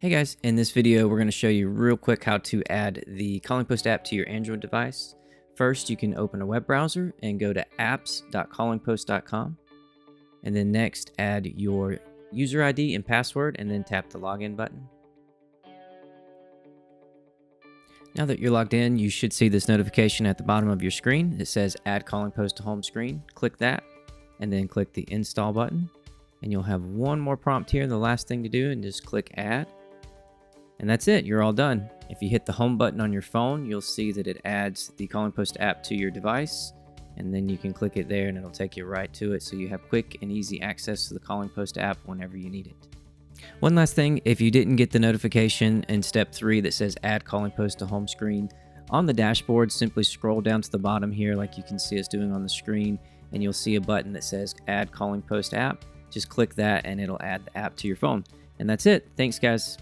Hey guys, in this video we're going to show you real quick how to add the CallingPost app to your Android device. First, you can open a web browser and go to apps.callingpost.com, and then next add your user ID and password and then tap the login button. Now that you're logged in, you should see this notification at the bottom of your screen that says add CallingPost to home screen. Click that and then click the install button, and you'll have one more prompt here. The last thing to do, and just click add. And that's it, you're all done. If you hit the home button on your phone, you'll see that it adds the CallingPost app to your device, and then you can click it there and it'll take you right to it, so you have quick and easy access to the CallingPost app whenever you need it. One last thing, if you didn't get the notification in step 3 that says add CallingPost to home screen, on the dashboard simply scroll down to the bottom here like you can see us doing on the screen, and you'll see a button that says add CallingPost app. Just click that and it'll add the app to your phone. And that's it. Thanks guys.